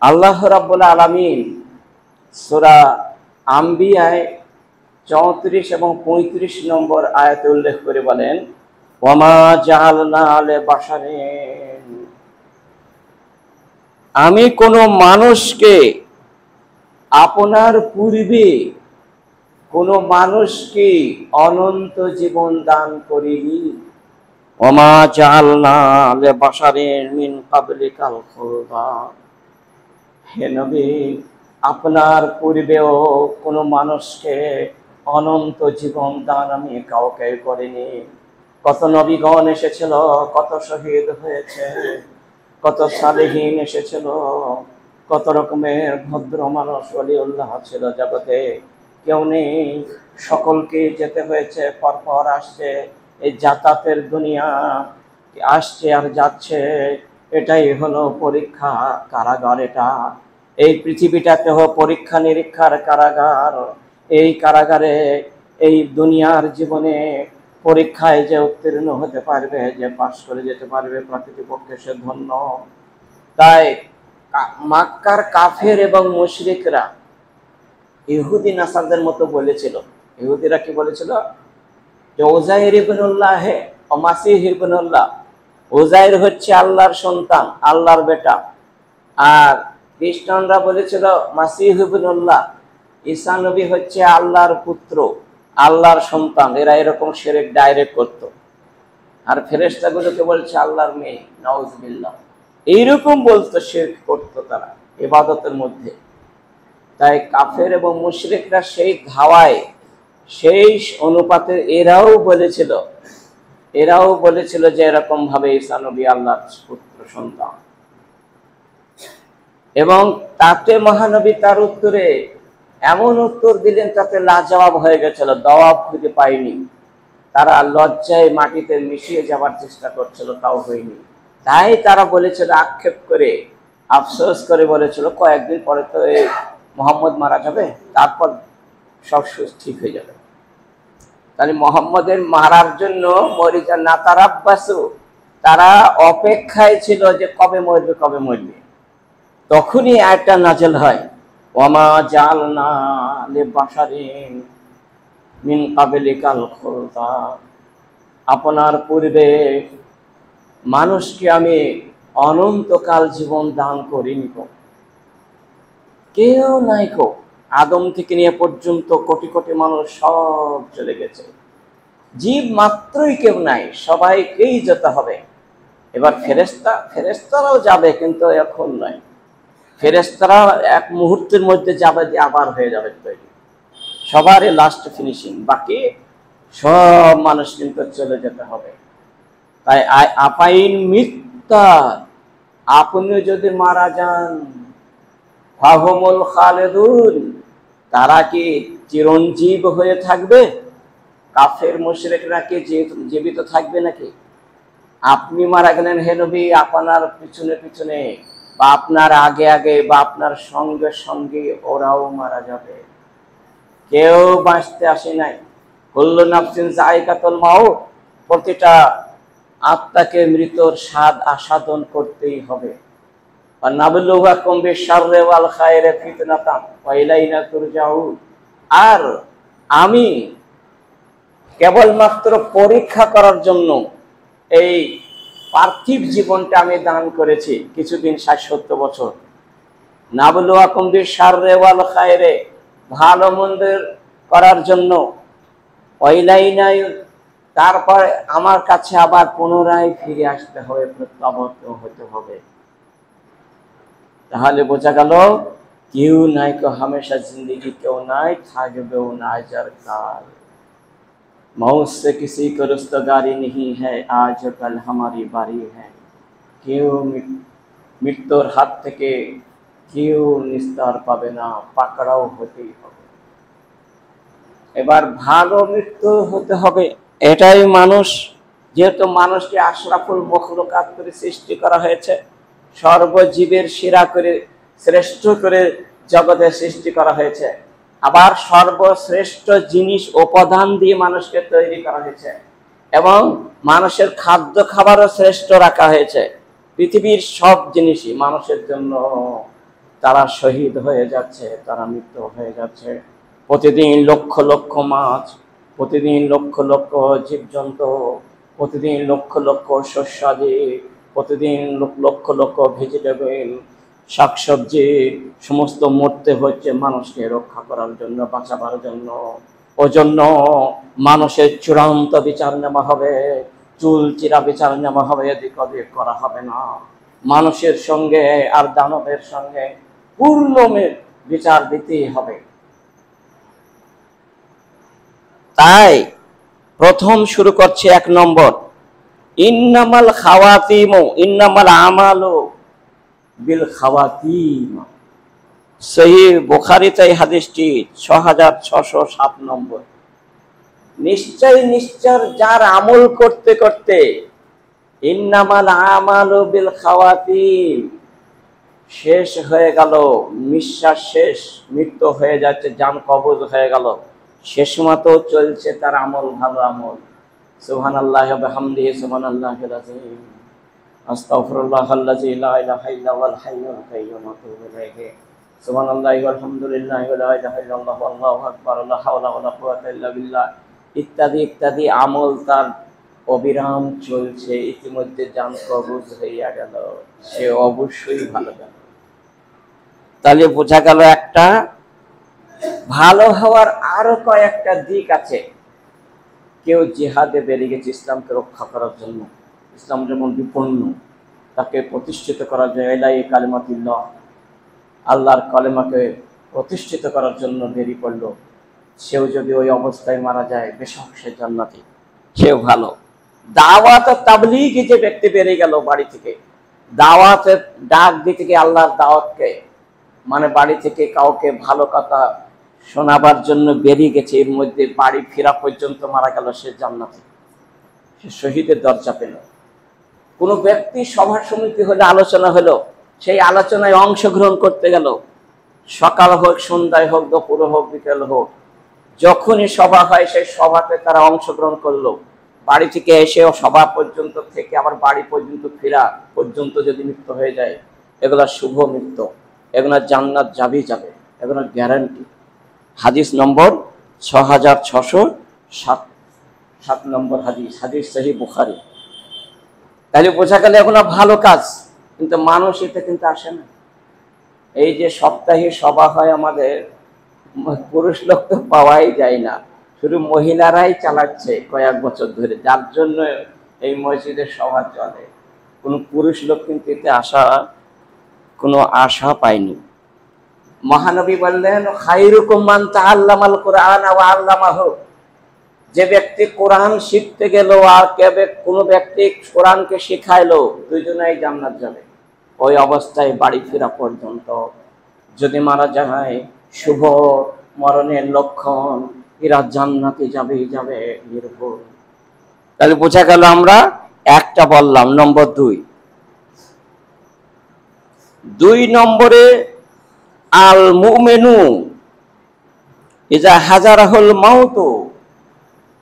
আল্লাহ রাব্বুল আলামিন সূরা আম্বিয়ায় 34 এবং 35 নম্বর আয়াতে উল্লেখ করে বলেন, ওয়ামা জাআলনা লিবাশারিন, আমি কোন মানুষকে আপনার পূর্বে কোন মানুষকে অনন্ত জীবন দান করিনি। ওয়ামা জাআলনা লিবাশারিন মিন ক্বাবলিকাল খুলদা, হে নবী, আপনার পূর্বেও কোনো মানুষকে অনন্ত জীবন দান আমি কাউকে করিনি। কত নবীগণ এসেছিল, কত শহীদ হয়েছে, কত সালেহীন এসেছিল, কত রকমের ভদ্র মানুষ ওলিউল্লাহ ছিল জগতে, কেউ নেই, সকলকে যেতে হয়েছে, পরপর আসছে। এই যাতায়াতের দুনিয়া আসছে আর যাচ্ছে, এটাই হলো পরীক্ষা কারাগার। এটা এই পৃথিবীটাতে পরীক্ষা নিরীক্ষার কারাগার। এই কারাগারে এই দুনিয়ার জীবনে পরীক্ষায় যে উত্তীর্ণ হতে পারবে, যে পাশ করে যেতে পারবে, প্রকৃতপক্ষে সে ধন্য। তাই মক্কার কাফের এবং মুশরিকরা ইহুদি নাসারদের মতো বলেছিল। ইহুদিরা কি বলেছিল? যে উযাইর ইবনুল্লাহ ও মাসীহ ইবনুল্লাহ, উযাইর হচ্ছে আল্লাহর সন্তান, আল্লাহর বেটা। আর খ্রিস্টানরা বলেছিল মাসীহ ইবনুল্লাহ, ঈসা নবী হচ্ছে আল্লাহর পুত্র, আল্লাহর সন্তান। এরা এরকম শিরক ডাইরেক্ট করত। আর ফেরেশতাগুলোকে বলছে আল্লাহর মেয়ে, নাউজুবিল্লাহ। এইরকম বলতো, শিরক করত তারা ইবাদতের মধ্যে। তাই কাফের এবং মুশরিকরা সেই ধাওয়ায়, সেই অনুপাতে এরাও বলেছিল যে এরকম ভাবে ঈসা নবী আল্লাহর পুত্র সন্তান। এবং তাতে মহানবী তার উত্তরে এমন উত্তর দিলেন, তাতে লাজবাব হয়ে গেছিল, জবাব খুঁজে পায়নি। তারা লজ্জায় মাটিতে মিশিয়ে যাবার চেষ্টা করছিল, তাও হয়নি। তাই তারা বলেছিল, আক্ষেপ করে, আফসোস করে বলেছিল, কয়েকদিন পরে তো এই মোহাম্মদ মারা যাবে, তারপর সব ঠিক হয়ে যাবে। তাহলে মোহাম্মদের মারার জন্য মরিজা নাতারাব্বাসু, তারা অপেক্ষায় ছিল যে কবে মরবে। তখনই আয়াতটা নাযিল হয়, ওয়ামা জাআলনা লিবাশারিন মিন ক্বাবলিকাল খুলদা, আপনার পূর্বে মানুষকে আমি অনন্তকাল জীবন দান করিনি। কেউ নাই কো, আদম থেকে নিয়ে পর্যন্ত কোটি কোটি মানুষ সব চলে গেছে, জীব মাত্রই কেউ নাই, সবাইকেই যেতে হবে। এবার ফেরেশতারাও যাবে, কিন্তু এখন নয়। ফেরেশতারা এক মুহূর্তের মধ্যে যাবে, আবার হয়ে যাবে তৈরি, সবারই লাস্ট ফিনিশিং। বাকি সব মানুষ কিন্তু চলে যেতে হবে। তাই আপাইন মিথ্যা, আপনি যদি মারা যান, ফাহুমুল খালিদুন, তারা কি চিরঞ্জীব হয়ে থাকবে? কাফের মুশরিকরা কি জীবিত থাকবে নাকি? আপনি মারা গেলেন হে নবী, আপনার পিছনে পিছনে বা আপনার আগে আগে বা আপনার সঙ্গে সঙ্গে ওরাও মারা যাবে। কেউ বাঁচতে আসে নাই। কুল্লু নাফসিন যায়কাতুল মাউত, প্রতিটা আত্মাকে মৃত্যুর স্বাদ আস্বাদন করতেই হবে। আর নাবলুয়াকুম বিশ-শাররি ওয়াল খায়রি ফিতনাতান ওয়া ইলাইনা তুরজাউন, আর আমি কেবলমাত্র পরীক্ষা করার জন্য এই পার্থিব জীবনটা আমি দান করেছি কিছুদিন, 60-70 বছর। নাবলুয়াকুম বিশ-শাররি ওয়াল খায়রি, ভালো মন্দের করার জন্য, ওয়া ইলাইনা, তারপর আমার কাছে আবার পুনরায় ফিরে আসতে হবে, প্রত্যাবর্তন হতে হবে। তাহলে বোঝা গেল কেউ নাই কো হামেশা জিंदगी, কেউ নাই, থাকবেও না যার কাল। मौत से किसी को रुस्तगारी नहीं है, आज कल हमारी बारी है। কেউ মৃত্যুর হাত থেকে কেউ নিস্তার পাবে না, পাকড়াও হতেই হবে। এবার ভালো মৃত্যু হতে হবে, এটাই মানুষ, যেহেতু মানুষকে আশরাফুল মখলুকাত করে সৃষ্টি করা হয়েছে, সর্বজীবের সেরা করে, শ্রেষ্ঠ করে জগতে সৃষ্টি করা হয়েছে। আবার সর্বশ্রেষ্ঠ জিনিস উপাদান দিয়ে মানুষকে তৈরি করা হয়েছে, এবং মানুষের খাদ্য খাবারও শ্রেষ্ঠ রাখা হয়েছে। পৃথিবীর সব জিনিসই মানুষের জন্য তারা শহীদ হয়ে যাচ্ছে, তারা মৃত্যু হয়ে যাচ্ছে। প্রতিদিন লক্ষ লক্ষ মাছ, প্রতিদিন লক্ষ লক্ষ জীবজন্তু, প্রতিদিন লক্ষ লক্ষ শস্যাদি, প্রতিদিন লক্ষ লক্ষ ভেজিটেবল, শাকসবজি সমস্ত মরতে হচ্ছে মানুষকে রক্ষা করার জন্য, বাঁচাবার জন্য। ওজন্য মানুষের চূড়ান্ত বিচার নেওয়া হবে, চুল চিরা বিচার নেওয়া হবে, এদিক ওদিক করা হবে না। মানুষের সঙ্গে আর দানবের সঙ্গে পূর্ণ বিচার দিতেই হবে। তাই প্রথম শুরু করছে 1 নম্বর, ইন্নামাল খাওয়াতিম, ইন্নামাল আমালু বিল খাওয়াতিম। সহিহ বুখারীতে এই হাদিসটি 6607 নম্বর। নিশ্চয় নিশ্চয় যার আমল করতে করতে, ইন্নামাল আমালু বিল খাওয়াতিম, শেষ হয়ে গেল, নিঃশ্বাস শেষ, মৃত্যু হয়ে যাচ্ছে, জান কবজ হয়ে গেল, শেষ মতো চলছে তার আমল, ভালো আমল। সুবহানাল্লাহি ওয়া বিহামদিহি, সুবহানাল্লাহিল আযীম, আস্তাগফিরুল্লাহাল্লাযী লা ইলাহা ইল্লা হুয়াল হাইয়ুল কাইয়্যুম ওয়া আতুবু ইলাইহি, সুবহানাল্লাহি ওয়ালহামদুলিল্লাহি ওয়া লা ইলাহা ইল্লাল্লাহু আল্লাহু আকবার, লা হাওলা ওয়া লা কুওয়াতা ইল্লা বিল্লাহ, ইত্যাদি ইত্যাদি আমল তার অবিরাম চলছে। ইতিমধ্যে জান কবজ হইয়া গেল, সে অবশ্যই ভালো গেল। তাহলে বোঝা গেল একটা ভালো হওয়ার আরো কয়েকটা দিক আছে। কেউ জিহাদে বেরিয়ে গেছে ইসলামকে রক্ষা করার জন্য, ইসলাম যেমন বিপন্ন, তাকে প্রতিষ্ঠিত করার জন্য, এলাই কালিমাতুল্লাহ, আল্লাহর কালেমাকে প্রতিষ্ঠিত করার জন্য বেরিয়ে পড়ল। সেও যদি ওই অবস্থায় মারা যায়, বেশক সে জান্নাতি, সেও ভালো। দাওয়াত ও তাবলীগে যে ব্যক্তি বেরিয়ে গেল বাড়ি থেকে, দাওয়াতের ডাক দিতে গিয়ে, আল্লাহর দাওয়াতকে, মানে বাড়ি থেকে কাউকে ভালো কথা শোনাবার জন্য বেরিয়ে গেছে, এর মধ্যে বাড়ি ফেরা পর্যন্ত মারা গেল, সে জান্নাতি, সে শহীদের দরজা পেল। কোনো ব্যক্তি সভা সমিতি হলে, আলোচনা হলো, সেই আলোচনায় অংশগ্রহণ করতে গেল, সকাল হোক, সন্ধ্যায় হোক, দুপুর হোক, বিকেল হোক, যখনই সভা হয় সেই সভাতে তারা অংশগ্রহণ করলো। বাড়ি থেকে এসেও সভা পর্যন্ত থেকে আবার বাড়ি পর্যন্ত ফেরা পর্যন্ত যদি মৃত্যু হয়ে যায়, এগুলা শুভ মৃত্যু, এগুলা জান্নাত যাবেই যাবে, এগুলা গ্যারান্টি। হাদিস নম্বর 6607 নম্বর হাদিস, হাদিস সহিহ বুখারী। তাহলে বোঝা গেল এগুলো ভালো কাজ, কিন্তু মানুষ এতে কিন্তু আসে না। এই যে সপ্তাহে সভা হয় আমাদের, পুরুষ লোক তো পাওয়াই যায় না, শুধু মহিলারাই চালাচ্ছে কয়েক বছর ধরে, যার জন্য এই মসজিদের সভা চলে। কোনো পুরুষ লোক কিন্তু এতে আসা, কোনো আশা পায়নি। মহানবী বললেন, খায়রুকুম মান তাআল্লামাল কুরআন ওয়া আল্লামাহু, যে ব্যক্তি কোরআন শিখতে গেল আর কোনো ব্যক্তি কোরআনকে শিখাইলো, দুইজনেই জান্নাত যাবে। ওই অবস্থায় বাড়ি ফেরা পর্যন্ত যদি মারা যায়, শুভ মরণের লক্ষণ, এরা জান্নাতে যাবেই যাবে, নির্ভুল। তাহলে বোঝা গেল আমরা একটা বললাম। নম্বর 2 নম্বরে, আল মুমিনু ইজা হাজারাহুল মাউত,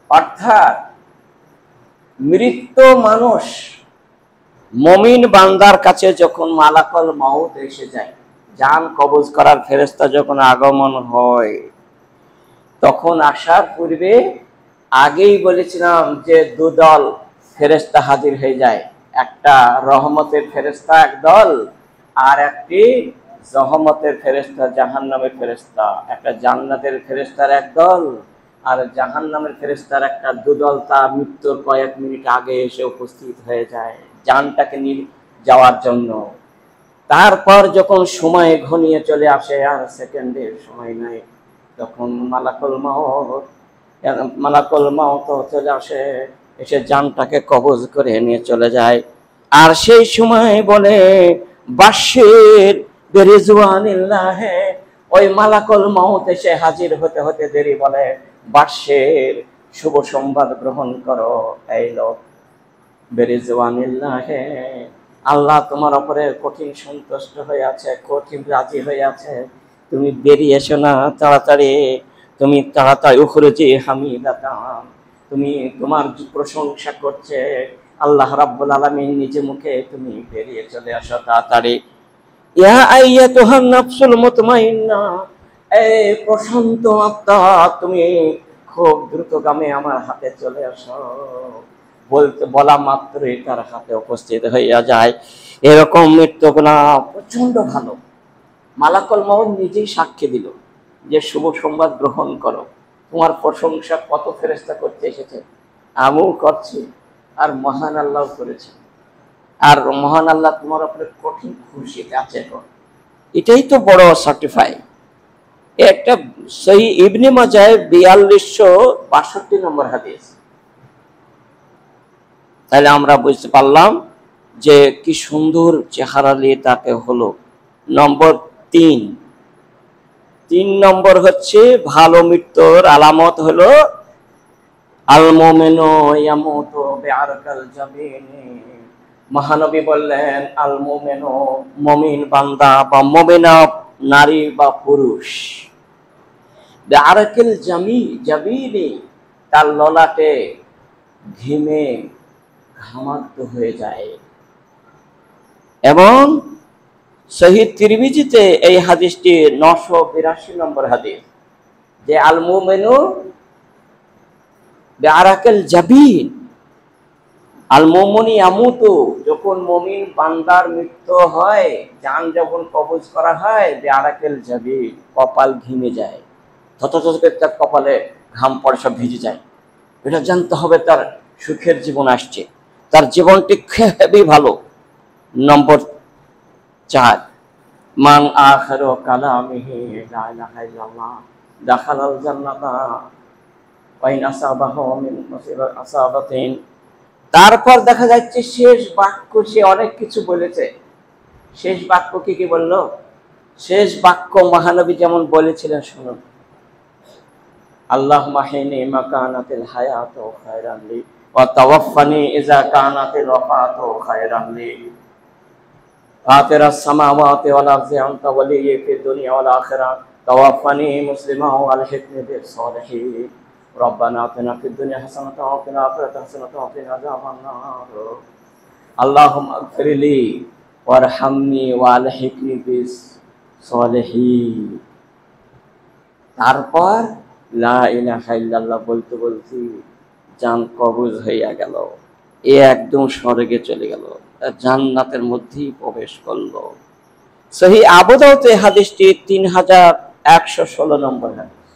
অর্থাৎ মৃত্যু মানুষ, মুমিন বান্দার কাছে যখন মালাকুল মাউত এসে যায়, জান কবজ করার ফেরেশতা যখন আগমন হয়, তখন আসার পূর্বে আগেই বলেছিলাম যে দুদল ফেরেশতা হাজির হয়ে যায়, একটা রহমতের ফেরেশতা একদল, আর একটি রহমতের ফেরেশতা জাহান্নামের ফেরেশতা, একটা জান্নাতের ফেরেশতার একদল, আর জাহান্নামের ফেরেশতার একটা দুদল। তা মৃত্যুর কয়েক মিনিট আগে এসে উপস্থিত হয়ে যায় জানটাকে নিয়ে যাওয়ার জন্য। তারপর যখন সময় ঘনিয়ে চলে আসে, আর সেকেন্ডের সময় নাই, তখন মালাকুল মাউত চলে আসে, এসে জানটাকে কবজ করে নিয়ে চলে যায়। আর সেই সময় বলে, বাশির বিরিজওয়ানিল্লাহ, ওই মালাকুল মাউত এসে হাজির হতে হতে দেরি বলে, বাশির, শুভ সংবাদ গ্রহণ করো, এই লোক বিরিজওয়ানিল্লাহ, আল্লাহ তোমার উপরে কঠিন সন্তুষ্ট হয়ে আছে, কঠিন রাজি হয়ে আছে, তুমি বেরিয়ে এসো না তাড়াতাড়ি, তুমি তাড়াতাড়ি উখরুজি হামিদাতান, তুমি তোমার প্রশংসা করছে আল্লাহ রাব্বুল আলামিন নিজে মুখে, তুমি বেরিয়ে চলে আসো তাড়াতাড়ি। ইয়া আইয়াতুহান নাফসুল মুতমাইন্না, এই প্রশান্ত আত্মা, তুমি খুব দ্রুতগামী আমার হাতে চলে আসো। বলা মাত্রই তার হাতে উপস্থিত হইয়া যায়। এরকম মৃত্যুগুলা প্রচন্ড ভালো। মালাকুল মউত নিজেই সাক্ষী দিল যে শুভ সংবাদ গ্রহণ করো, তোমার প্রশংসা কত ফেরেশতা করতে এসেছে, আমিও করছি, আর মহান আল্লাহ করেছে, আর মহান আল্লাহ তোমার উপরে কঠিন খুশিতে আছে। এটাই তো বড় সার্টিফাই। একটা সহিহ ইবনে মাজাহ 4262 নম্বর হাদিস। তাহলে আমরা বুঝতে পারলাম যে কি সুন্দর চেহারা নিয়ে তাকে হলো। নম্বর 3 নম্বর হচ্ছে ভালো মৃত্যুর আলামত হলো আল মুমিনু ইয়ামুতু বিআরকাল জাবিনি। মহানবী বললেন আল মুমিনু, মুমিন বান্দা বা মুমিনা নারী বা পুরুষ, বিআরকাল জাবিনি, তার ললাটে ঘিমে ঘামাক্ত হয়ে যায়। এবং সহিহ তিরমিজিতে এই হাদিসটি 982 নম্বর হাদিস, যে আল মুমিনু বিআরাকাল জাবিন, আল মুমিনু ইয়ামুতু, যখন মুমিন বান্দার মৃত্যু হয়, জান যখন কবজ করা হয়, বিআরাকাল জাবিন, কপাল ঘেমে যায়, থতথত করে তার কপালে ঘাম পড়ে, সব ভিজে যায়। এটা জানতে হবে তার সুখের জীবন আসছে, তার জীবনটি খুবই ভালো। নম্বর 4, মান আখিরু কালামিহি লা ইলাহা ইল্লাল্লাহ দাখালাল জান্নাতা ওয়া ইন আসাবাহু মিন আসাবাতিন। তারপর দেখা যাচ্ছে শেষ বাক্য, সে অনেক কিছু বলেছে, শেষ বাক্য কি বলল? শেষ বাক্য মহানবী যেমন বলেছিলেন, শুনুন, আল্লাহুম্মা হিনি মা কানাতিল হায়াতু খায়রান লি ওয়া তাওয়াফফানি ইযা কানাতিল ওয়াফাতু খায়রান লি। ফাতিরাস সামাওয়াতি ওয়াল আরদি আনতা ওয়ালিয়্যি ফিদ দুনিয়া ওয়াল আখিরাহ তাওয়াফফানি মুসলিমান ওয়া আলহিকনি বিস সালিহিন। রব্বানা আতিনা ফিদ দুনিয়া হাসানাতাও ওয়া ফিল আখিরাতি হাসানাতাও ওয়া কিনা আযাবান নার। আল্লাহুম্মা আগফিরলি ওয়ারহামনি ওয়া আলহিকনি বিস সালিহিন। তারপর লা ইলাহা ইল্লাল্লাহ বলতে বলতে জান কবজ হইয়া গেল, এ একদম স্বর্গে চলে গেল, জান্নাতের মধ্যেই প্রবেশ করলো। সহিহ আবু দাউদে হাদিসটি 3116 নম্বর হাদিস।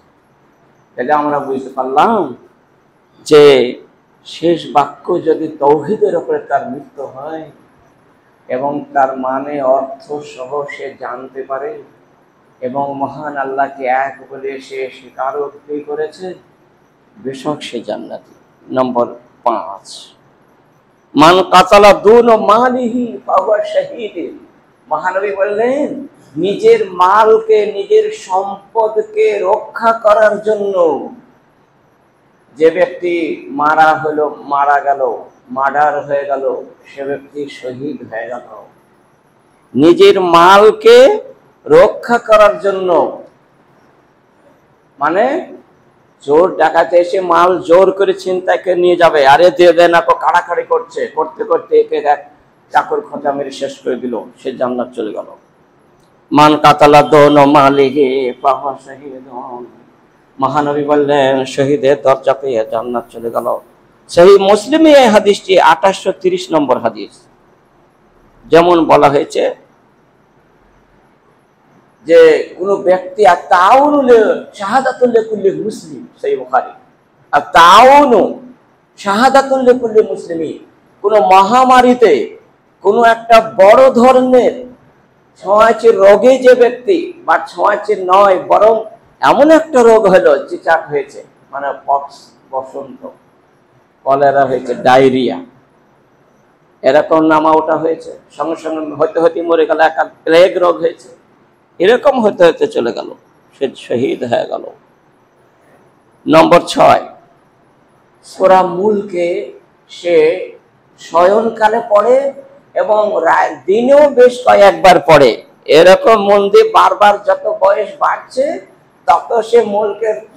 তাহলে আমরা বুঝতে পারলাম যে শেষ বাক্য যদি তাওহীদের উপরে তার মৃত্যু হয় এবং তার মানে অর্থ সহ সে জানতে পারে এবং মহান আল্লাহকে এক বলে সে স্বীকারোক্তি করেছে, বেশক সে জান্নাতি। নম্বর 5, মান কাতালা দুন মালিহি ফাহুয়া শাহীদ। মহানবী বললেন, নিজের মালকে, নিজের সম্পদকে রক্ষা করার জন্য যে ব্যক্তি মারা গেল, মার্ডার হয়ে গেল, সে ব্যক্তি শহীদ হয়ে গেল। নিজের মালকে রক্ষা করার জন্য, মানে চোর ডাকাতে এসে মাল জোর করে ছিনতাইকে নিয়ে যাবে, আরে দিয়ে দেন, তো কাড়াকাড়ি করতে করতে একে এক চাকর খোঁচা মেরে শেষ করে দিল, সে জান্নাত চলে গেল। মান কাতালা দুন মালিহি ফাহুয়া শাহীদুন। মহানবী বললেন, শহীদের দরজা পেয়ে জান্নাত চলে গেল। সহিহ মুসলিমে এই হাদিসটি 2830 নম্বর হাদিস। যেমন বলা হয়েছে যে কোন ব্যক্তি শাহাদাতুল লিকুল্লি মুসলিম, সহিহ বুখারী, আর তাআউনু শাহাদাতুল লিকুল্লি মুসলিমিন, কোন মহামারীতে, কোন একটা বড় ধরনের ছোঁয়াচে রোগে যে ব্যক্তি, বা ছোঁয়াচে নয় বরং এমন একটা রোগ হলো, চিচাক হয়েছে, মানে পক্স, বসন্ত, কলেরা হয়েছে, ডায়রিয়া, এরকম নামা ওটা হয়েছে, সঙ্গে সঙ্গে হইতে হইতে মরে গেল, একটা প্লেগ রোগ হয়েছে, এরকম হতে হতে চলে গেল, সে শহীদ হয়ে গেল। নম্বর 6, সূরা মুলকে সে শয়নকালে পড়ে এবং দিনেও বেশ কয়েকবার পড়ে। এরকম মন দিয়ে বারবার, যত বয়স বাড়ছে তত সে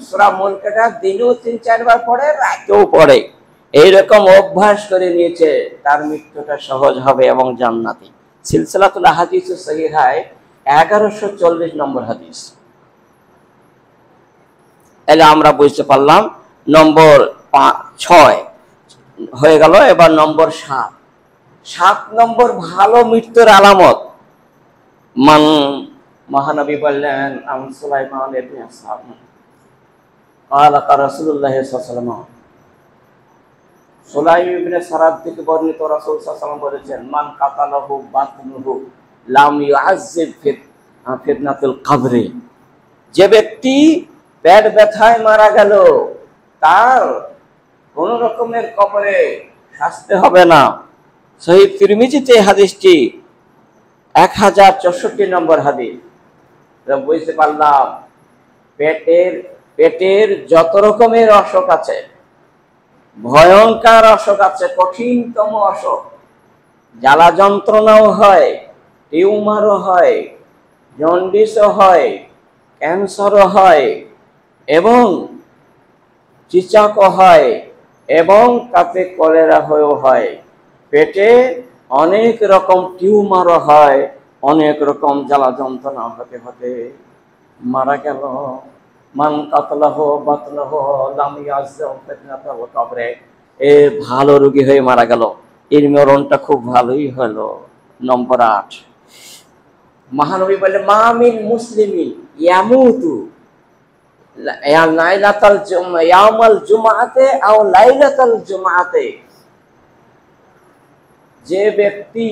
সূরা মুলকেটা দিনেও 3-4 বার পড়ে, রাতেও পড়ে। এইরকম অভ্যাস করে নিয়েছে, তার মৃত্যুটা সহজ হবে এবং জান্নাতি। সিলসিলাতুল আহাদিস সহিহায় 1140 নম্বর হাদিস। তাহলে আমরা বুঝতে পারলাম নম্বর 6 হয়ে গেল। এবার নম্বর 7 নম্বর ভালো মৃত্যুর আলামত। মহানবী বললেন সুলাইমান ইবনে আসাদ قال রাসূলুল্লাহ সাল্লাল্লাহু আলাইহি ওয়াসাল্লাম, সুলাইম ইবনে সারাদ থেকে বর্ণিত, রাসূল সাল্লাল্লাহু আলাইহি ওয়াসাল্লাম বলেছেন, মান কাতালাহু বাতনুহু লাম ইউআযযিব ফিতনাতুল কবরে। যে ব্যক্তি পেট ব্যথায় মারা গেল তার কোন রকমের কবরে শাস্তি হবে না। সহিহ তিরমিজিতে হাদিসটি 1064 নম্বর হাদিস। বুঝতে পারলাম পেটের যত রকমের অসুখ আছে, ভয়ঙ্কর অসুখ আছে, কঠিনতম অসুখ, জ্বালা যন্ত্রণাও হয়, টিউমারও হয়, জন্ডিসও হয়, ক্যান্সারও হয়, এবং চিচাকও হয়, এবং তাতে কলেরা হয়েও হয়। পেটে অনেক রকম টিউমারও হয়, অনেক রকম জ্বালা যন্ত্রণা হতে হতে মারা গেল। মান কাতলাহু বাতনাহু লাম ইয়াযযিব ফিতনাতুল কবরে। এ ভালো রোগী হয়ে মারা গেল, এর মরণটা খুব ভালোই হলো। নম্বর 8, মহানবী বলে, মা মিন মুসলিমিন ইয়ামুতু লাইলাতাল ইয়াউমাল জুমআতে আও লাইলাতাল জুমআতে। যে ব্যক্তি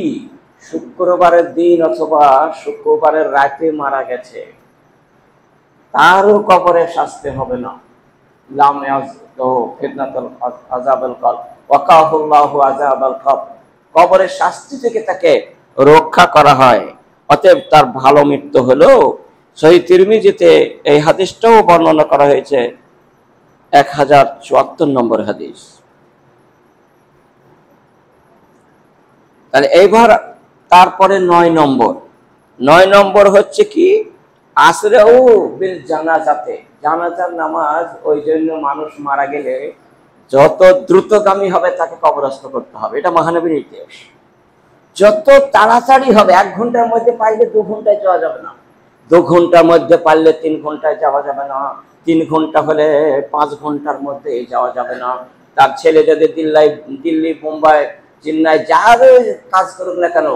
শুক্রবারের দিন অথবা শুক্রবারের রাতে মারা গেছে তারও কবরে শাস্তি হবে না। লাম ইয়াযযিবু ফিতনাতুল আযাবুল কবর ওয়াকাহুল্লাহু আযাবাল কবর। কবরের শাস্তি থেকে তাকে রক্ষা করা হয়, অতএব তার ভালো মৃত্যু হলো। সহিহ তিরমিজিতে এই হাদিসটাও বর্ণনা করা হয়েছে, 1074 নম্বর হাদিস। তাহলে এইবার তারপরে 9 নম্বর হচ্ছে কি, আসরেও বিল জানাজাতে। জানাজার নামাজ ওই জন্য মানুষ মারা গেলে যত দ্রুতগামী হবে তাকে কবরস্থ করতে হবে, এটা মহানবীর নির্দেশ। যত তাড়াতাড়ি হবে, 1 ঘন্টার মধ্যে পাইলে 2 ঘন্টায় যাওয়া যাবে না, 2 ঘন্টার মধ্যে পারলে 3 ঘন্টায় যাওয়া যাবে না, 3 ঘন্টা হলে 5 ঘন্টার মধ্যে যাওয়া যাবে না। তার ছেলে যদি দিল্লি, বোম্বাই, চেন্নাই যার কাজ করুক না কেন,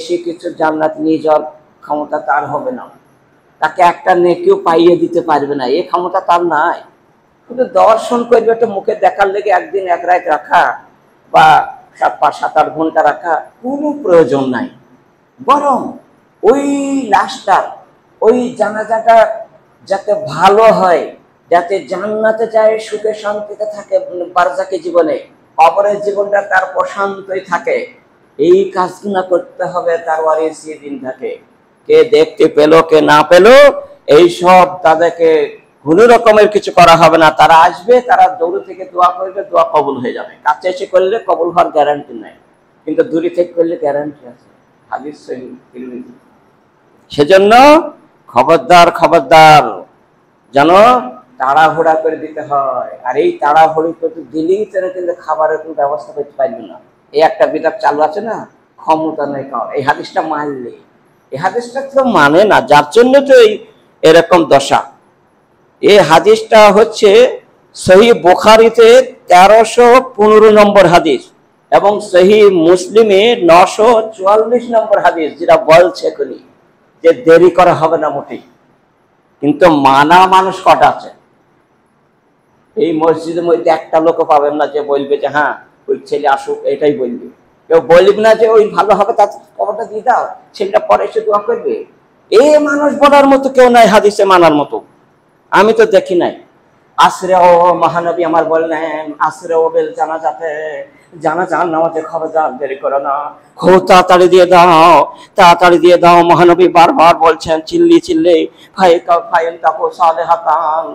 সে কিছু জান্নাত নিয়ে যাওয়ার ক্ষমতা তার হবে না, তাকে একটা নেকিও পাইয়ে দিতে পারবে না, এই ক্ষমতা তার নাই। কিন্তু দর্শন করবে, একটা মুখে দেখার লেগে একদিন 1 রাত রাখা বা 7-8 ঘন্টা রাখা কোনো প্রয়োজন নাই। বরং ওই লাশটা, ওই জানাজাটা যাতে ভালো হয়, যাতে জান্নাতে যায়, সুখে শান্তিতে থাকে বারজাকি জীবনে, কবরের জীবনটা তার প্রশান্তই থাকে, এই কাজগুলো করতে হবে। তার ওয়ারিস দিন থাকে, কে দেখতে পেল কে না পেল এই সব তাদেরকে কোনো রকমের কিছু করা হবে না। তারা আসবে, তারা দৌড়ে থেকে দোয়া করবে, দোয়া কবুল হয়ে যাবে। কাছে এসে করলে কবুল হওয়ার গ্যারান্টি নাই, কিন্তু দূরে থেকে করলে গ্যারান্টি আছে। হাদিস সহিহ তিরমিজি। সেজন্য খবরদার যেন তাড়াহুড়া করে দিতে হয়। আর এই তাড়াহুড়ি করতে দিলেই তারা কিন্তু খাবারের কোনো ব্যবস্থা করতে পারবে না। এই একটা বিধান চালু আছে না, ক্ষমতা নেই খাওয়ার। এই হাদিসটা মানলে, এই হাদিসটা তো মানে না, যার জন্য তো এরকম দশা। এই হাদিসটা হচ্ছে সহিহ বুখারীতে 1315 নম্বর হাদিস এবং সহিহ মুসলিমে 944 নম্বর হাদিস, যেটা বলছে যে দেরি করা হবে না মোটেই। কিন্তু মানা মানুষ কটা আছে? এই মসজিদের মধ্যে একটা লোক পাবেন না যে বলবে যে হ্যাঁ ওই ছেলে আসুক, এটাই বলবে। কেউ বলবে না যে ওই ভালো হবে, তার খবরটা দিয়ে দাও, ছেলেটা পরে এসে দোয়া করবে। এই মানুষ বলার মতো কেউ নাই হাদিসে মানার মতো, আমি তো দেখি নাই। আসরে ও মহানবী আমার বললেন, আসরে ও বেল জানাজাতে, জানাজার নামাজে খবরদার দেরি করো না, খুব তাড়াতাড়ি দিয়ে দাও, তাড়াতাড়ি দিয়ে দাও। মহানবী বারবার বলছেন, চিল্লি ফাইন তাকু সালেহাতান,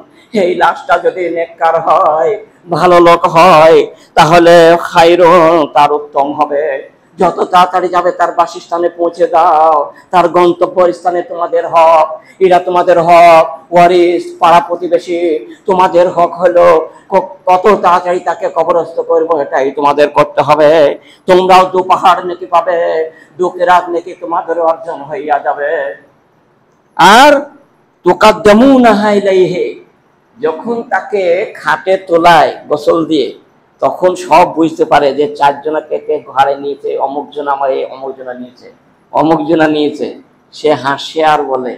এই লাশটা যদি নেককার হয়, ভালো লোক হয়, তাহলে খায়রুন, তার উত্তম হবে। যত তাড়াতাড়ি যাবে তার বাসস্থানে পৌঁছে দাও, তার গন্তব্য স্থানে তোমাদের হক। এরা তোমাদের হক, ওয়ারিস, পাড়া প্রতিবেশী, তোমাদের হক হলো কত তাড়াতাড়ি তাকে কবরস্থ করবো, এটাই তোমাদের করতে হবে। তোমরাও 2 পাহাড় নেকি পাবে, 2 কেরাত নেকি তোমাদের অর্জন হইয়া যাবে। আর তুকাদ্দামুনা ইলাইহি, যখন তাকে খাটে তোলায় গোসল দিয়ে, তখন সব বুঝতে পারে যে 4 জনাকে কে ঘরে নিয়েছে, অমুক জন আমার এই অমুক জনা নিয়েছে, অমুক জনা নিয়েছে। সে হাসে আর বলে,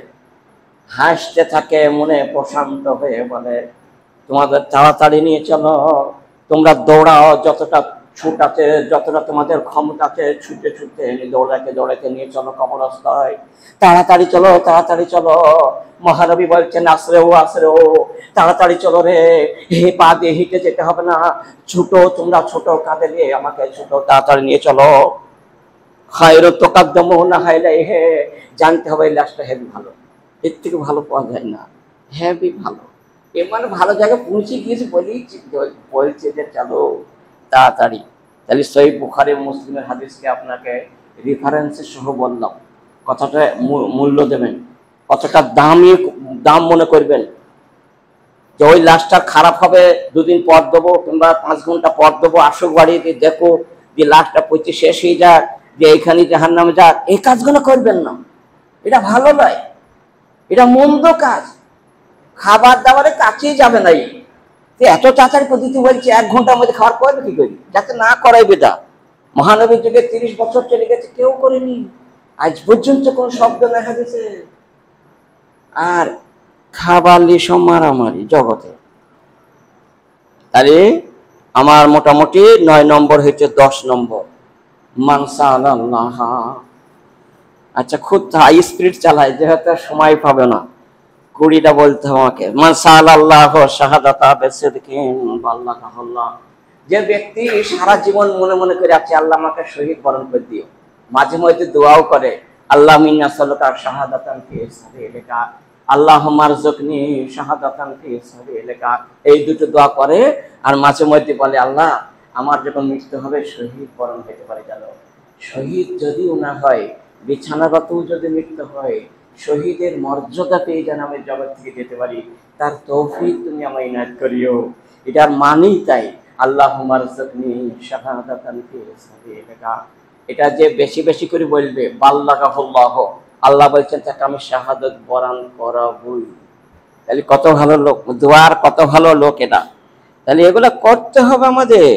হাসতে থাকে মনে প্রশান্ত হয়ে বলে, তোমাদের তাড়াতাড়ি নিয়ে চলো, তোমরা দৌড়াও, যতটা ছুট আছে, যতটা তোমাদের ক্ষমতা আছে, ছুটে ছুটে দৌড়াতে দৌড়াতে নিয়ে চলো কবরস্থায়। তাড়াতাড়ি চলো, তাড়াতাড়ি চলো। মহানবী বলছেন, আসরেও আসরেও, তাড়াতাড়ি চলো রে, হে পা দিয়ে হেঁটে যেতে হবে না, ছুটো, তোমরা ছোট কাঁধে নিয়ে আমাকে ছুটো, তাড়াতাড়ি নিয়ে চলো। খায়রু তুকাদ্দামুনা ইলাইহি, জানতে হবে এই লাশটা হেভি ভালো, এর থেকে ভালো পাওয়া যায় না, হেভি ভালো। এমন ভালো জায়গায় পৌঁছে গিয়েছে বলেই বলছে যে চলো তাড়াতাড়ি। তাহলে সহিহ বুখারী মুসলিমের হাদিসকে আপনাকে রেফারেন্সের সহ বললাম, কথাটা মূল্য দেবেন, কতটা দাম মনে করবেন। যে ওই লাশটা খারাপ হবে 2 দিন পর দেবো, কিংবা 5 ঘন্টা পর দেবো, আসুক বাড়িতে দেখো যে লাশটা পচে শেষ হয়ে যাক, যে এইখানে জাহান্নামে যাক, এই কাজগুলো করবেন না। এটা ভালো নয়, এটা মন্দ কাজ। খাবার দাবারের কাছেই যাবে না। এত তাড়াতাড়ি পদ্ধতি বলছে 1 ঘন্টার মধ্যে খাবার করবে কি করি, যাতে না করাই বেটা। মহানবীর যুগে 30 বছর চলে গেছে, কেউ করেনি, আজ পর্যন্ত কোন শব্দ দেখা গেছে। আর খাবার লিসম মারামারি জগতে। তাহলে আমার মোটামুটি 9 নম্বর হচ্ছে 10 নম্বর মানসাল্লাহ। আচ্ছা, খুব হাই স্পিড চালায়, যেহেতু সময় পাবে না, 20টা বলতে হবে আমাকে। মানসাল্লাহ শাহাদাতা বিসিদকিন বাল্লাগাহুল্লাহ, যে ব্যক্তি সারা জীবন মনে মনে করে আছে আল্লাহ আমাকে শহীদ বরণ করে দিও, মাঝে মধ্যে দোয়াও করে, আল্লাহ মিন্না সাল্লাকা শাহাদাতান ফি সাবিলিকা, আল্লাহুম্মা রযুকনি শাহাদাতান ফি সাবিলিকা, এই দুটো দোয়া করে। আর মাঝে মধ্যে বলে, আল্লাহ আমার যখন মৃত্যু হবে শহীদ বরণ হতে পারে, জানো শহীদ যদিও না হয়, বিছানাগত যদি মৃত্যু হয়, শহীদের মর্যাদা পেয়ে যেন আমি জগৎ থেকে যেতে পারি, তার তৌফিক তুমি আমায় ইনায়াত করিও। এটার মানেই তাই, আল্লাহুম্মা রযুকনি শাহাদাতান ফি সাবিলিকা। এটা যে বেশি বেশি করে বলবে, বাল্লাগাহুল্লাহ, আল্লাহ বলছেন তাকে আমি শাহাদাত বরণ করাবই। তাহলে কত ভালো লোক, দোয়ার কত ভালো লোক এটা। তাহলে এগুলো করতে হবে আমাদের।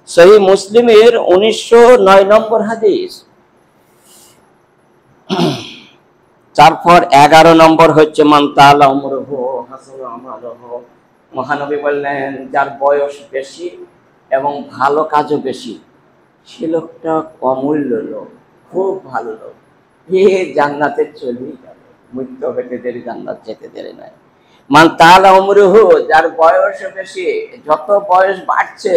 সহিহ মুসলিমের 1909 নম্বর হাদিস। তারপর 11 নম্বর হচ্ছে মান তালা উমরুহু হাসানা আমালুহু। মহানবী বললেন, যার বয়স বেশি এবং ভালো কাজও বেশি, সে লোকটা অমূল্য লোক, খুব ভালো লোক, এ জান্নাতে চলেই যাবে, মৃত্যু হতে দেরি, জান্নাত যেতে দেরি নাই। মান তালা উমরুহু, যার বয়স বেশি, যত বয়স বাড়ছে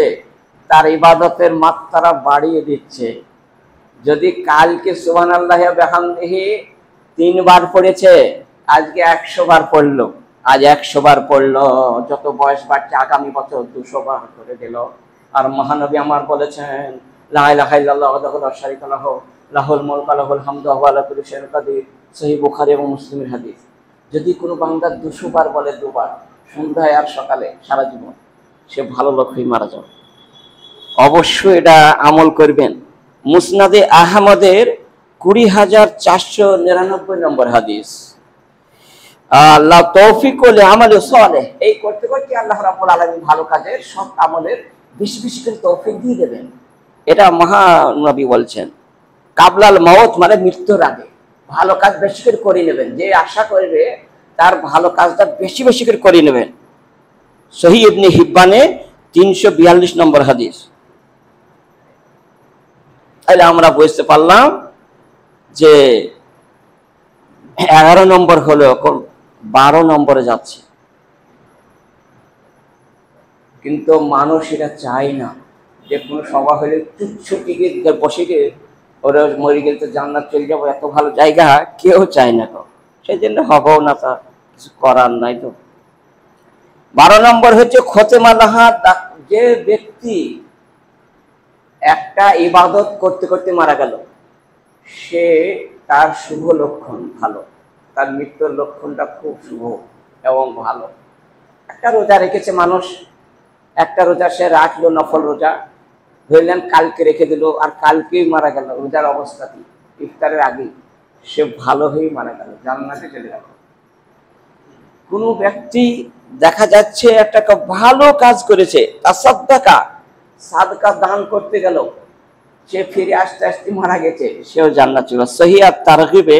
তার ইবাদতের মাত্রা বাড়িয়ে দিচ্ছে। যদি কালকে সুবহানাল্লাহি ওয়া বিহামদিহি 3 বার পড়েছে, আজকে 100 বার পড়লো, আজ 100 বার পড়লো, যত বয়স বাড়ছে আগামী বছর 200 বার করে দিল। আর মহানবী আমার বলেছেন, লা ইলাহা ইল্লাল্লাহ ওয়াহদাহু লা শারীকা লাহু লাহুল মুলকু ওয়া লাহুল হামদু ওয়া হুয়া আলা কুল্লি শাইইন কাদির। সহিহ বুখারী এবং মুসলিমের হাদিস। যদি কোনো বান্দা 200 বার বলে, 2 বার, সন্ধ্যায় আর সকালে, সারা জীবন, সে ভালো লোক হয়ে মারা যাবে। অবশ্যই এটা আমল করবেন। মুসনাদে আহমদের 20,499 নম্বর হাদিস। আল্লাহ তৌফিক করলে আমলে সালেহ, এই করতে করতে আল্লাহ রাব্বুল আলামিন ভালো কাজের, সৎ আমলের বেশি বেশি করে তৌফিক দিয়ে দেবেন। এটা মহানবী বলছেন। কাবলাল মাউত, মানে মৃত্যুর আগে ভালো কাজ বেশি করে নেবেন। যে আশা করবে তার ভালো কাজটা বেশি বেশি করে নেবেন। সহিহ ইবনে হিব্বানে 342 নম্বর হাদিস। তাহলে আমরা বুঝতে পারলাম যে 11 নম্বর হলো, এখন 12 নম্বরে যাচ্ছে। কিন্তু মানুষ এটা চায় না, যে কোনো সভা হলে চুপছুটি গিয়ে বসে গিয়ে ওরা মরে গেলে তো জান্নাত চলে যাবো, এত ভালো জায়গা কেউ চায় না। তো সেই জন্য হবেও না, তা কিছু করার নাই। তো 12 নম্বর হচ্ছে খতেমা লাহা, যে ব্যক্তি একটা ইবাদত করতে করতে মারা গেল, সে তার শুভ লক্ষণ ভালো, তার মৃত্যুর লক্ষণটা খুব শুভ এবং ভালো। একটা রোজা রেখেছে মানুষ, একটা রোজা সে রাখলো, নফল রোজা ধরলেন, কালকে রেখে দিল, আর কালকেই মারা গেল রোজার অবস্থাতেই, ইফতারের আগেই সে ভালো হয়েই মারা গেল, জান্নাতে চলে গেল। কোনো ব্যক্তি দেখা যাচ্ছে একটা ভালো কাজ করেছে, তাসাদ্দাকা, সাদকা দান করতে গেল, সে ফিরে আসতে আসতে মারা গেছে, সেও জান্নাত ছিল। সহিহ আত-তারগিবে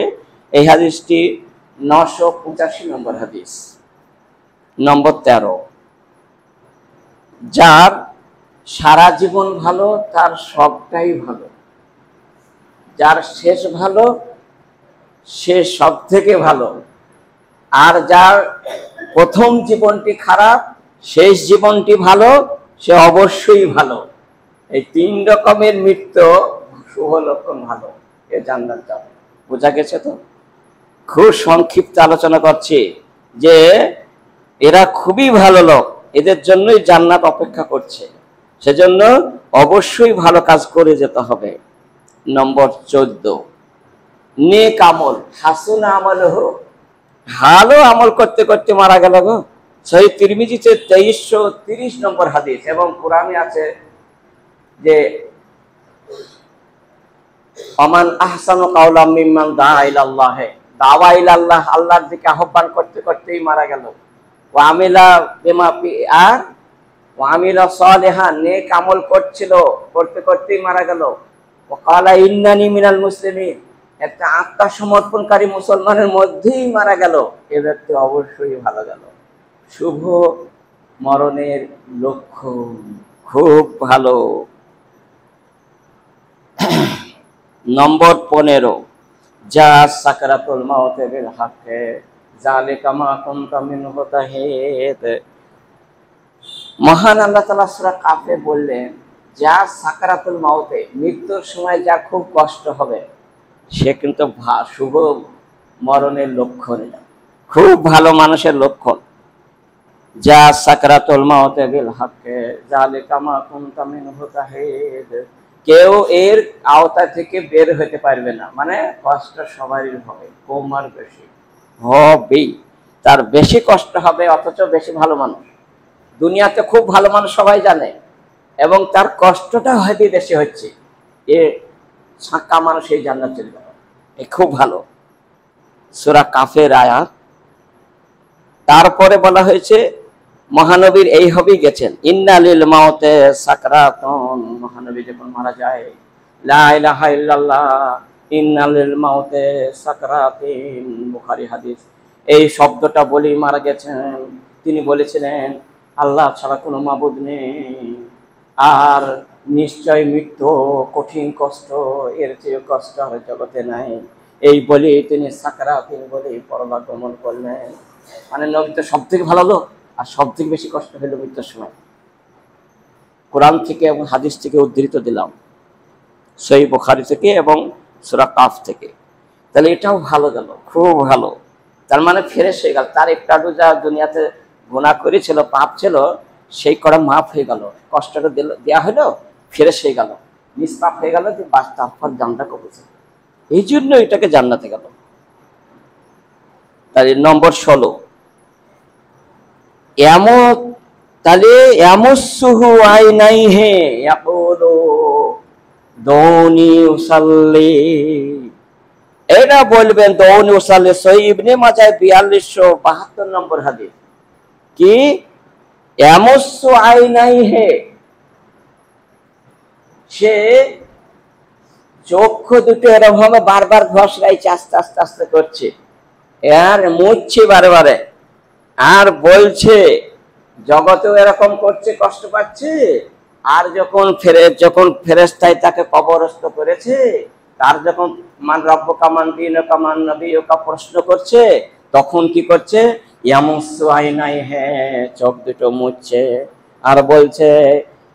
এই হাদিসটি 985 নম্বর হাদিস। নম্বর 13, যার সারা জীবন ভালো তার সবটাই ভালো, যার শেষ ভালো সে সব থেকে ভালো, আর যার প্রথম জীবনটি খারাপ শেষ জীবনটি ভালো সে অবশ্যই ভালো। এই 3 রকমের মৃত্যু শুভ লক্ষণ ভালো, এ জান্নাত যাবে। বোঝা গেছে তো? খুব সংক্ষিপ্ত আলোচনা করছি যে এরা খুবই ভালো লোক, এদের জন্যই জান্নাত অপেক্ষা করছে, সেজন্য অবশ্যই ভালো কাজ করে যেতে হবে। নম্বর 14, নেক আমল, হাসুন আমল হো, ভালো আমল করতে করতে মারা গেল গো। সহিহ তিরমিজিতে 2330 নম্বর হাদিস, এবং কোরআনে আছে যে আমান আহসানু কাওলাম মিম্মান দাআ ইলাল্লাহ, দাওয়া ইলাল্লাহ, আল্লাহর দিকে আহ্বান করতে করতেই মারা গেল। ওয়া আমিলা বিমা আর ওয়া আমিলা সালিহান, নেক আমল করছিল, করতে করতেই মারা গেল। ওয়া ক্বালা ইন্নানি মিনাল মুসলিমিন, একটা আত্মসমর্পণকারী মুসলমানের মধ্যেই মারা গেল, এ ব্যক্তি অবশ্যই ভালো গেল। শুভ মরণের লক্ষণ খুব ভালো। নম্বর 15, যা সাকরাতুল মাউতে বিল হাক্কে যালিকা মা কুনতা মিনহু তাহিদ। মহান আল্লাহ তাআলা সূরা কাফে বললেন, যা সাকরাতুল মাউতে, মৃত্যুর সময় যা খুব কষ্ট হবে, সে কিন্তু শুভ মরণের লক্ষণ, খুব ভালো মানুষের লক্ষণ। যা সাকরাতুল মাউতে বিল হাক্কে যালিকা মা কুনতা মিনহু তাহিদ, কেউ এর আওতা থেকে বের হতে পারবে না, মানে কষ্ট সবারই হবে, কম আর বেশি হবেই, তার বেশি কষ্ট হবে, অথচ বেশি ভালো মানুষ। দুনিয়াতে খুব ভালো মানুষ সবাই জানে, এবং তার কষ্টটা হয়তো বেশি হচ্ছে, এ ছাঁকা মানুষ এই জান্নাত চলে যাবে, এ খুব ভালো। সূরা কাফের আয়াত। তারপরে বলা হয়েছে মহানবীর এই হবেই গেছেন, ইন্না লিল মাউতে সাকরাতুন, মহানবী যখন মারা যায়, লা ইলাহা ইল্লাল্লাহ ইন্না লিল মাউতে সাকরাতিন, বুখারী হাদিস, এই শব্দটা বলেই মারা গেছেন। তিনি বলেছিলেন আল্লাহ ছাড়া কোনো মাবুদ নেই, আর নিশ্চয় মৃত্যু কঠিন কষ্ট, এর চেয়ে কষ্ট আর জগতে নাই, এই বলে তিনি সাকরাতিন বলে পরলোক গমন করলেন। মানে নবী তো সব থেকে ভালো লোক, আর সব থেকে বেশি কষ্ট হলো মৃত্যুর সময়। কোরআন থেকে এবং হাদিস থেকে উদ্ধৃত দিলাম, সহিহ বুখারী থেকে এবং সূরা কাফ থেকে। তাহলে এটাও ভালো গেল, খুব ভালো। তার মানে ফ্রেশ হয়ে গেল, তার একটু যা দুনিয়াতে গুনাহ করেছিল, পাপ ছিল, সেই করা মাফ হয়ে গেল, কষ্টটা দেওয়া হলো, ফ্রেশ হয়ে গেল, নিষ্পাপ হয়ে গেল, যে বাস তারপর জান্নাত করেছে, এই জন্য এটাকে জান্নাতে গেল। তাহলে নম্বর 16, এমন, তাহলে এমসুহু আইনাইহি ইয়াকুলু দৌনি উসাল্লি, এটা বলবেন দৌনি উসাল্লি। সহিহ ইবনে মাজাহ 4272 নম্বর হাদিস, কি এমসু আইনাইহি, সে চক্ষু দুটো এরকম বারবার ঘষড়াইছে, আস্তে আস্তে আস্তে করছে, আর মুছছে বারে বারে, আর বলছে জগতেও এরকম করছে, কষ্ট পাচ্ছে, আর যখন ফেরেশতায় তাকে কবরস্থ করেছে, তার যখন মান রব্বুকা মান দীনুকা মান নবিয়ুকা প্রশ্ন করছে, তখন কি করছে, ইয়ামুসু আইনাইহি, চোখ দুটো মুছছে, আর বলছে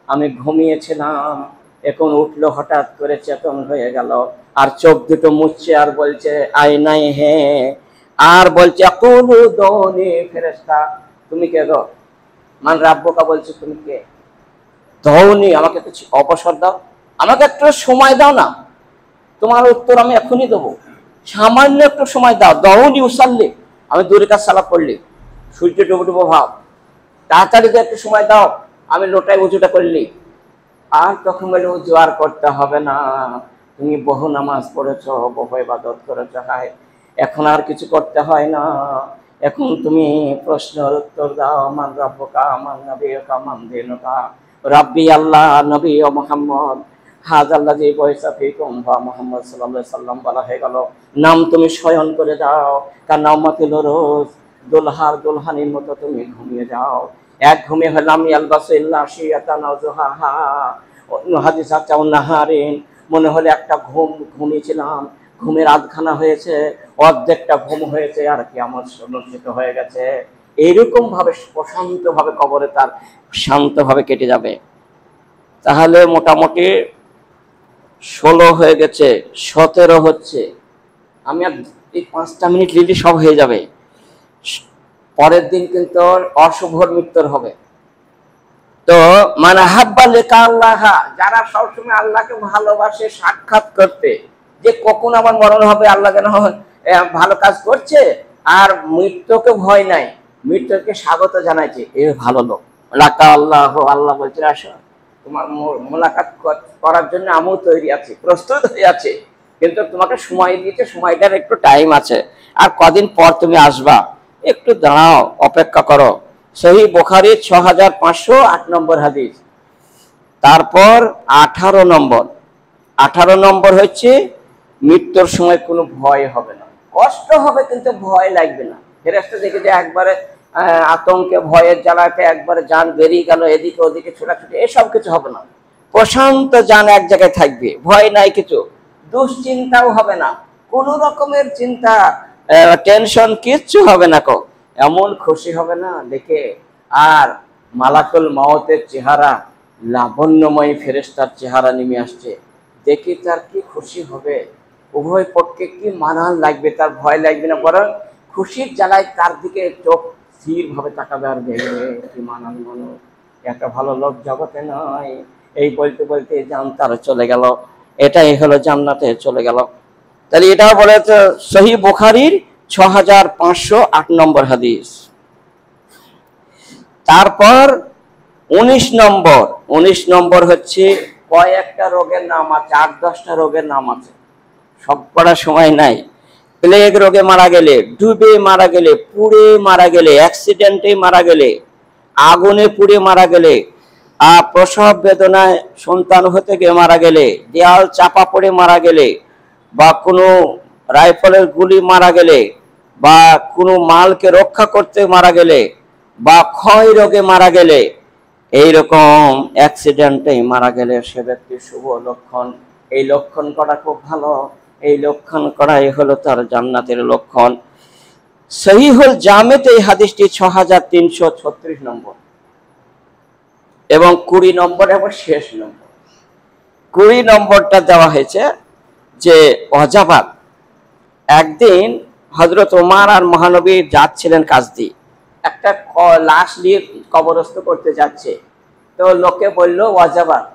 আমি ঘুমিয়েছিলাম, এখন উঠলো, হঠাৎ করে চেতন হয়ে গেল, আর চোখ দুটো মুছছে, আর বলছে আইনাইহি, আর বলছে আকুলু দৌনি, ফেরেশতা তুমি কে গো, মান রাব্বুকা বলছে তুমি কে, দৌনি আমাকে কিছু অবসর দাও, আমাকে একটু সময় দাও না, তোমার উত্তর আমি এখনই দেবো। সামান্য একটু সময় দাও, দাওনি উসাল্লি, আমি দূরে কাজ সালাপ করলি, সূর্য ডুবো ডুবো ভাব, তাড়াতাড়ি তো একটু সময় দাও, আমি লোটায় উঁচুটা করলি। আর তখন বলে উজু আর করতে হবে না, তুমি বহু নামাজ পড়েছো, বহু ইবাদত করেছো, হায় এখন আর কিছু করতে হয় না, এখন তুমি প্রশ্নের উত্তর দাও, মান রাব্বুকা মান নবিয়ুকা মান দীনুকা, রাব্বি আল্লাহ নবী ও মুহাম্মদ হাযাল্লাযী বুইসা ফীকুম ওয়া মুহাম্মদ সাল্লাল্লাহু আলাইহি সাল্লাম বলা হয়ে গেল। নাম তুমি শয়ন করে দাও, কানামাতিল রোজ, দুলহার দুলহানির মতো তুমি ঘুমিয়ে যাও। এক ঘুমে হলাম ইয়ালবাসু ইল্লা শিয়াতান ওয়া যুহাহা, অন্য হাদিস আছে নাহারিন, মনে হলে একটা ঘুমিয়েছিলাম, ঘুমের আধখানা হয়েছে, অর্ধেকটা ঘুম হয়েছে, আর কিয়ামত সুনিশ্চিত হয়ে গেছে। এইরকম ভাবে প্রশান্ত ভাবে কবরে তার শান্তভাবে কেটে যাবে। তাহলে মোটামুটি 16 হয়ে গেছে, 17 হচ্ছে। আমি আর এই 5টা মিনিট লিলি সব হয়ে যাবে। পরের দিন কিন্তু অশুভর মৃত্যুর হবে। তো মানে হাব্বা লেখা আল্লাহ, যারা সবসময় আল্লাহকে ভালোবাসে সাক্ষাৎ করতে, যে কখন আমার মরণ হবে, আল্লাহ যেন ভালো কাজ করছে, আর মৃত্যুকে ভয় নাই, মৃত্যুকে স্বাগত জানাইছে, এ ভালো লোক। লাকা আল্লাহ, আল্লাহ বলছে আসো, তোমার মোলাকাত করার জন্য আমিও তৈরি আছি, প্রস্তুত হয়ে আছে, কিন্তু তোমাকে সময় দিয়েছে, সময়টার একটু টাইম আছে, আর কদিন পর তুমি আসবা, একটু দাঁড়াও, অপেক্ষা করো। সহিহ বুখারী 6508 নম্বর হাদিস। তারপর 18 নম্বর হচ্ছে মৃত্যুর সময় কোনো ভয় হবে না, কষ্ট হবে কিন্তু ভয় লাগবে না। ফেরেশতা দেখে যে একবারে আতঙ্কে ভয়ের জ্বালাতে একবারে জান বেরিয়ে গেল, এদিকে ওদিকে ছোটাছুটি, এসব কিছু হবে না। প্রশান্ত জান এক জায়গায় থাকবে, ভয় নাই কিছু, দুশ্চিন্তাও হবে না, কোনো রকমের চিন্তা টেনশন কিচ্ছু হবে না। এমন খুশি হবে না দেখে। আর মালাকুল মাউতের চেহারা, লাবণ্যময় ফেরেশতার চেহারা নেমে আসছে, দেখে তার কি খুশি হবে, উভয় পক্ষে কি মানান লাগবে, তার ভয় লাগবে না, বরং খুশির জ্বালায় তার দিকে চোখ স্থির ভাবে তাকাবে, আর দেখবে কি মানান মানুষ, একটা ভালো লোক জগতে নয়। এই বলতে বলতে জান তার চলে গেল, এটাই হলো জান্নাতে চলে গেল। তাহলে এটা বলে সহিহ বুখারীর 6508 নম্বর হাদিস। তারপর 19 নম্বর হচ্ছে কয়েকটা রোগের নাম আছে, 8-10টা রোগের নাম আছে, সব পড়ার সময় নাই। প্লেগ রোগে মারা গেলে, ডুবে মারা গেলে, পুড়ে মারা গেলে, অ্যাক্সিডেন্টে মারা গেলে, আগুনে পুড়ে মারা গেলে, প্রসব বেদনায় সন্তান হতে গিয়ে মারা গেলে, দেয়াল চাপা পড়ে মারা গেলে, বা কোনো রাইফেলের গুলি মারা গেলে, বা কোনো মালকে রক্ষা করতে মারা গেলে, বা ক্ষয় রোগে মারা গেলে, এইরকম অ্যাক্সিডেন্টে মারা গেলে সে ব্যক্তির শুভ লক্ষণ। এই লক্ষণ করা খুব ভালো, এই লক্ষণ করাই হলো তার জান্নাতের লক্ষণ। সহিহুল জামেতে এই হাদিসটি 6336 নম্বর এবং 20 নম্বর এবং শেষ নম্বর। 20 নম্বরটা দেওয়া হয়েছে যে অজাবাত, একদিন হযরত ওমর আর মহানবী যাচ্ছিলেন কাজ দিয়ে, একটা লাশ নিয়ে কবরস্থ করতে যাচ্ছে, তো লোকে বললো ওয়াজাবাত,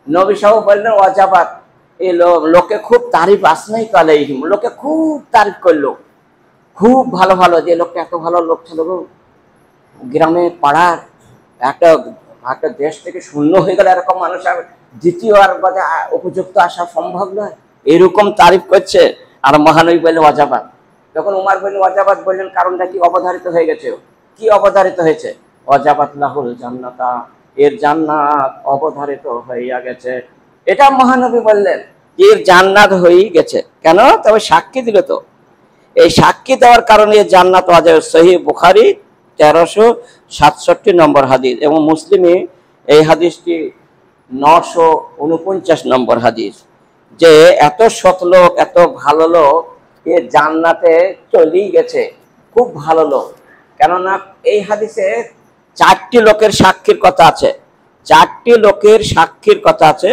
নবী সাহেব বললেন ওয়াজাবাত। এই লোকে খুব তারিফ, আসনাই আলাইহিম, লোকে খুব তারিফ করলো, খুব ভালো ভালো, যে লোকটা এত ভালো লোক ছিল গো, গ্রামে পাড়ার একটা দেশ থেকে শূন্য হয়ে গেল, এরকম মানুষ আর দ্বিতীয় আর উপযুক্ত আসা সম্ভব নয়, এরকম তারিফ করছে। আর মহানবী বললেন ওয়াজাবাত। যখন উমার বললেন ওয়াজাবাত, বললেন কারণটা কি অবধারিত হয়ে গেছে, কি অবধারিত হয়েছে? ওয়াজাবাত লাহুল জান্নাতা, এর জান্নাত অবধারিত হইয়া গেছে। এটা মহানবী বললেন, এর জান্নাত হয়ে গেছে। কেন? তবে সাক্ষী দিল তো, এই সাক্ষী দেওয়ার কারণে জান্নাত ওয়াজিব। সহিহ বুখারী 1367 নম্বর হাদিস এবং মুসলিমে এই হাদিসটি 949 নম্বর হাদিস, যে এত সৎ লোক, এত ভালো লোক, এ জান্নাতে চলেই গেছে, খুব ভালো লোক। কেননা এই হাদিসে 4টি লোকের সাক্ষীর কথা আছে, 4টি লোকের সাক্ষীর কথা আছে।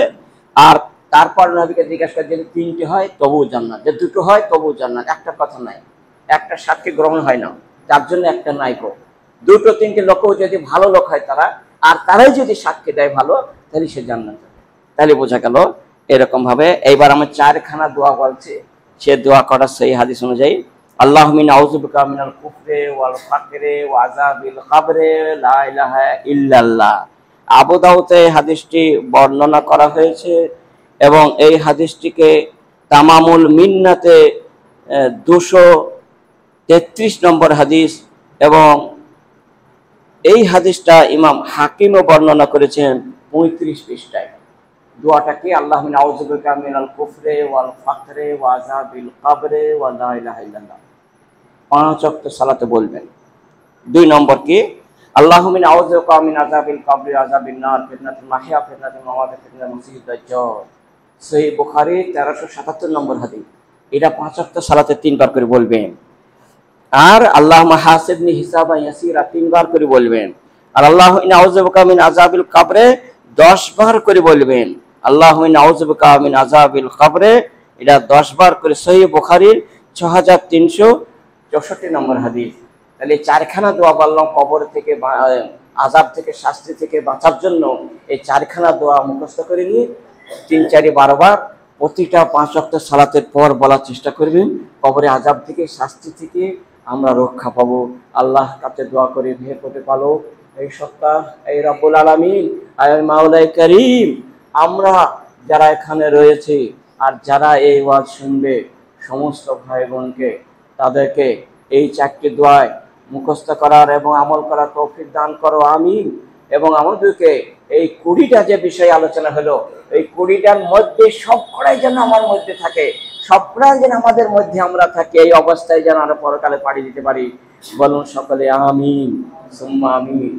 আর তারপর নবীকে জিজ্ঞাসা করে, যদি 3টি হয় তবু জান্নাত, যে 2টো হয় তবু জান্নাত, একটা কথা নাই, একটা সাক্ষী গ্রহণ হয় না, যার জন্য একটা নাইকো। 2টো 3টে লোকও যদি ভালো লোক হয় তারা, আর তারাই যদি সাক্ষী দেয় ভালো, তাহলে সে জান্নাত। তাহলে বোঝা গেল এরকম ভাবে। এইবার আমি চারখানা দোয়া বলছি, সে দোয়া করার সেই হাদিস অনুযায়ী। আল্লাহুম্মা আউযু বিকা মিনাল কুফরি ওয়াল ফাকরি ওয়া আযাবিল কবরি লা ইলাহা ইল্লাল্লাহ। আবু দাউদে হাদিসটি বর্ণনা করা হয়েছে এবং এই হাদিসটিকে তামামুল মিন্নাতে 233 নম্বর হাদিস, এবং এই হাদিসটা ইমাম হাকিমও বর্ণনা করেছেন 35 পৃষ্ঠায়। দোয়াটা কি? আল্লাহুম্মা আউযু বিকা মিনাল কুফরি ওয়াল ফাকরি ওয়া আযাবিল কবরি ওয়া লা ইলাহা ইল্লাল্লাহ। 5 ওয়াক্ত সালাতে বলবেন। 2 নম্বর কি? আল্লাহুম্মা আউযু বিকা মিন আযাবিল কবরি ওয়া আযাবিন নার ফিতনাতুল মাহইয়া ফিতনাতুল মামাত ফিতনাতুল মাসিহিদ দাজ্জাল। সহিহ বুখারী 1377 নম্বর হাদিস। এটা 5 ওয়াক্ত সালাতে 3 বার করে বলবেন। আর আল্লাহুম্মা হাসিবনি হিসাবান ইয়াসীরা 3 বার করে বলবেন। আর আল্লাহুম্মা আউযু বিকা মিন আযাবিল কবরি 10 বার করে বলবেন। আল্লাহুম্মা আউযু বিকা মিন আযাবিল কবরি, এটা 10 বার করে। সহিহ বুখারীর 6364 নম্বর হাদিস। তাহলে চারখানা দোয়া বললাম কবর থেকে, আযাব থেকে, শাস্তি থেকে বাঁচার জন্য। এই চারখানা দোয়া মুখস্থ করে নিয়ে 3, 4, 12 বার প্রতিটা 5 ওয়াক্ত সালাতের পর বলার চেষ্টা করবেন। কবরে আযাব থেকে, শাস্তি থেকে আমরা রক্ষা পাবো। আল্লাহ কাছে দোয়া করে হে প্রতিপালক, এই সত্তা, এই রব্বুল আলামিন, আয় মাওলাই করিম, আমরা যারা এখানে রয়েছে আর যারা এই ওয়াজ শুনবে, সমস্ত ভাই বোনকে তাদেরকে এই 4টি দোয়ায় মুখস্থ করার এবং আমল করার তৌফিক দান করো, আমিন। এবং আমাদেরকে এই 20টা যে বিষয় আলোচনা হলো, এই 20টার মধ্যে সবকটাই যেন আমার মধ্যে থাকে, সবকটাই যেন আমাদের মধ্যে আমরা থাকি, এই অবস্থায় যেন আমরা পরকালে পাড়ি দিতে পারি। বলুন সকলে আমিন সুম্মা আমিন।